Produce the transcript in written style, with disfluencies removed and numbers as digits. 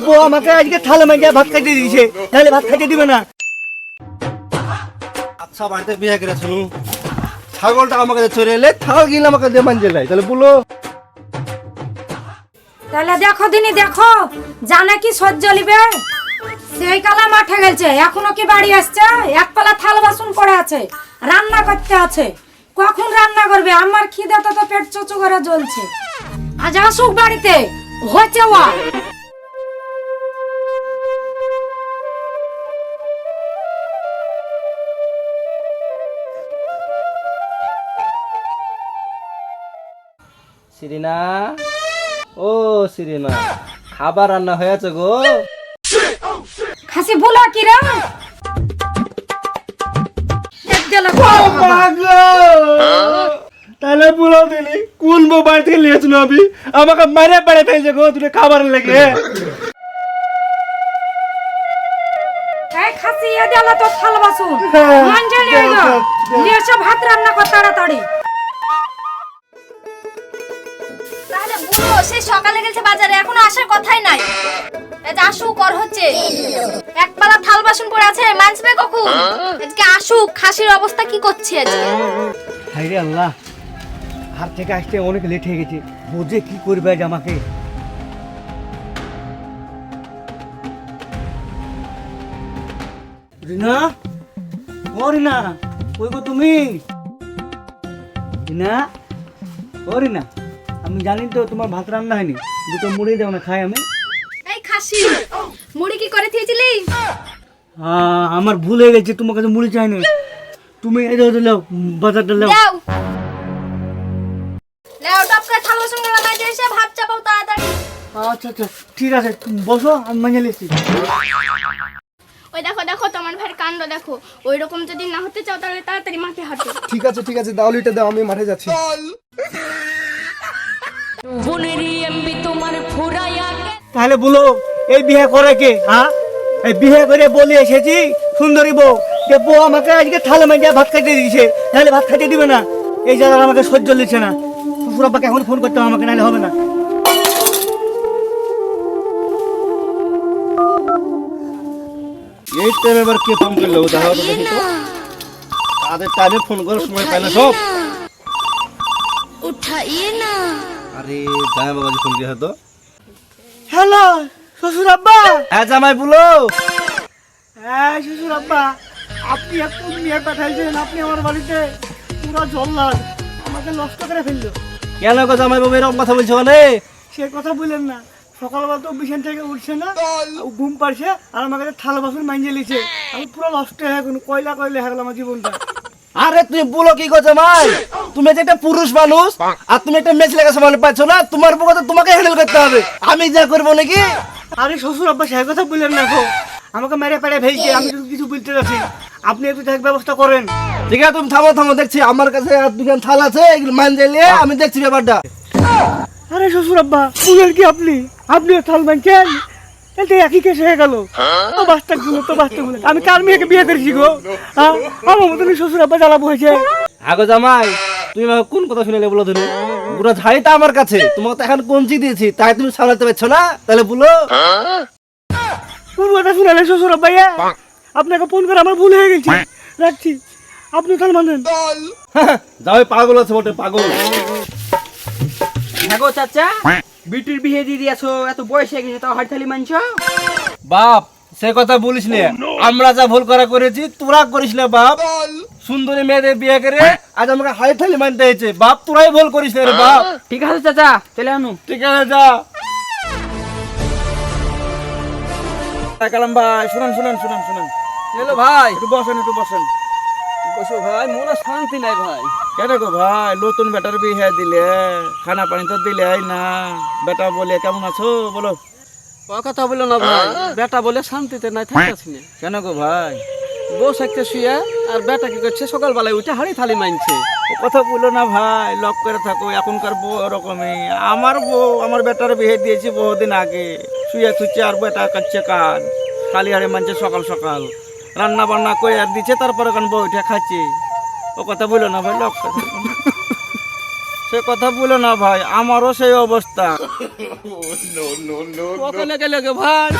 বউ আমাকে আজকে থালা মাইজা ভাত খাইতে দিয়েছে, তাহলে ভাত খাইতে দিবে না? আচ্ছা বাড়িতে বিয়ে করে শুনু, ছাগলটা আমাকে চলে এলে থাল গিয়ে আমাকে দিয়ে মানজে যায়, তাহলে বলো। তাহলে দেখো দিনি, দেখো জানা কি সহ্য লিবে? সেই কালা মাঠে গেছে, এখনো কি বাড়ি আসছে? এক পালা থাল বাসন পড়ে আছে, রান্না করতে আছে। কখন রান্না করবে? আমার খিদে তো পেট চুচু করে জ্বলছে। আজ আসুক বাড়িতে, হচ্ছে ওয়া। সিরিনা, ও সিরিনা, খাবার রান্না হয়েছে গো? খাসি বলা কি রে? তাহলে বলো দিনি কোন বউ বাড়ি থেকে নিয়েছিল? আমি আমাকে মারে বাড়ি ফেলছে গো তুমি খাবার লেগে। এই খাসি এ দেলা তো থাল বাসন মানজে নিয়ে গো, নিয়ে এসে ভাত রান্না কর তাড়াতাড়ি। তাহলে বুড়ো সেই সকালে গেছে বাজারে, এখনো আসার কথাই নাই। এই যে আসুক কর হচ্ছে, এক পালা থাল বাসন পড়ে আছে, মানসবে কখন? আজকে আসুক, খাসির অবস্থা কি করছে আজকে? হাই রে আল্লাহ, হাত থেকে আসতে অনেক লেট হয়ে গেছে, বুঝে কি করবে আজ আমাকে। রিনা, ও রিনা, কই গো তুমি? রিনা, ও রিনা, আমি জানি তো তোমার ভাত রান্না হয়নি, দুটো মুড়ি দাও না খাই আমি। এই খাসি মুড়ি কি করে দিয়েছিলি? আমার ভুল হয়ে গেছে, তোমার কাছে মুড়ি চাই না, তুমি এই দাও বাজারটা দাও। দাও নাও, টপকা থাল বাসন গুলো মাঝে এসে ভাত চাপাও তাড়াতাড়ি। আচ্ছা আচ্ছা ঠিক আছে, তুমি বসো, আমি মাঝে এসেছি। ওই দেখো দেখো তোমার ভাইয়ের কাণ্ড দেখো, ওই রকম যদি না হতে চাও তাহলে তাড়াতাড়ি মাঠে হাঁটো। ঠিক আছে দাও, লিটা দাও, আমি মাঠে যাচ্ছি। তাহলে বলো এই বিয়ে করে কে? হ্যাঁ, এই বিয়ে করে বলে এসেছি সুন্দরী বউ, যে বউ আমাকে আজকে থালা মাইজা ভাত খাইতে দিয়েছে, তাহলে ভাত খাইতে দিবে না? এই জায়গা আমাকে সহ্য লিখছে না, শ্বশুর আব্বাকে এখন ফোন করতে হবে আমাকে, নাহলে হবে না। এই টাইমে এবার কে ফোন করলো? দেখো তো দেখি তো, তাদের টাইমে ফোন করার সময় পাই না সব। উঠাইয়ে না। আরে জামাই বাবাজি ফোন দিয়ে হয়তো। হ্যালো শ্বশুর আব্বা। হ্যাঁ জামাই বলো। হ্যাঁ শ্বশুর আব্বা, আপনি একটু নিয়ে পাঠাইছেন, আপনি আমার বাড়িতে পুরো জল্লাদ, আমাকে নষ্ট করে ফেললো। কেন গো জামাই বাবু এরকম কথা বলছো? মানে সে কথা বললেন না, সকালবেলা তো বিছান থেকে উঠছে না, ঘুম পাড়ছে আর আমাকে থালা বাসন মাইজে লিছে, আমি পুরো নষ্ট হয়ে গেল, কয়লা কয়লা হয়ে গেল আমার জীবনটা। আরে তুমি বলো কি গো জামাই, তুমি যে একটা পুরুষ মানুষ আর তুমি একটা মেয়ে ছেলেকে সামনে পাচ্ছ না, তোমার বউ তো তোমাকে হ্যান্ডেল করতে হবে, আমি যা করবো নাকি? আরে শ্বশুর আব্বা সে কথা বললেন না গো, আমাকে মেরে পেড়ে ফেলছে, আমি তো কিছু বলতে যাচ্ছি, আপনি একটু দেখ ব্যবস্থা করেন। ঠিক আছে তুমি থামো দেখছি, আমার কাছে আর দুখান থাল আছে, এগুলো মান জ্বালিয়ে আমি দেখছি ব্যাপারটা। আরে শ্বশুর আব্বা বলেন কি আপনি, আপনিও থাল মানছেন, এটা একই কেস হয়ে গেল। তো বাচ্চাগুলো আমি কার মেয়েকে বিয়ে করেছি গো? আমার মতন শ্বশুর আব্বা জ্বালাবো হয়েছে। আগো জামাই তুমি আমাকে কোন কথা শুনে বলো তুমি, পুরো ঝাড়িটা আমার কাছে, তোমাকে তো এখন কঞ্চি দিয়েছি, তাই তুমি সামলাতে পারছো না, তাহলে বলো। কোন কথা শুনালে শ্বশুর আব্বা? আপনাকে ফোন করে আমার ভুল হয়ে গেছে, রাখছি, আপনি থাল মানেন। যাও পাগল আছে বটে, পাগল। হ্যাঁ গো চাচা, বিটির বিয়ে দিয়ে দিয়েছো, এত বয়স হয়ে গেছে তাও হাড় থালি মানছো? বাপ সে কথা বলিস না, আমরা যা ভুল করেছি তোরা করিস না বাপ। সুন্দরী মেয়েদের বিয়ে করে আজ আমাকে হাই থালি মানতে হয়েছে বাপ, তোরাই ভুল করিস না রে বাপ। ঠিক আছে চাচা, চলে আনু। ঠিক আছে যা। কালাম ভাই শুনুন। চলো ভাই একটু বসেন বসো ভাই, মনে শান্তি নাই ভাই। কেন গো ভাই, নতুন বেটার বিয়ে দিলে, খানা পানি তো দিলে না, বেটা বলে কেমন আছো বলো? ও কথা বললো না ভাই, বেটা বলে শান্তিতে নাই থাকতেছি না। কেন গো ভাই? বউ সাইতে শুয়ে আর বেটা কি করছে, সকালবেলায় উঠে হাড়ি থালি মানছে। ও কথা বললো না ভাই, লক করে থাকো, এখনকার বউ ওরকমই। আমার বউ আমার বেটার বিয়ে দিয়েছি বহুদিন আগে, শুয়ে থুচ্ছে আর বেটা কাটছে কাজ, খালি হাড়ে মানছে সকাল সকাল, রান্না বান্না করে আর দিচ্ছে, তারপরে কারণ বউ উঠে খাচ্ছে। ও কথা বললো না ভাই, লক করে। সে কথা বলো না ভাই, আমারও সেই অবস্থা। কত লেগে লেগে ভাই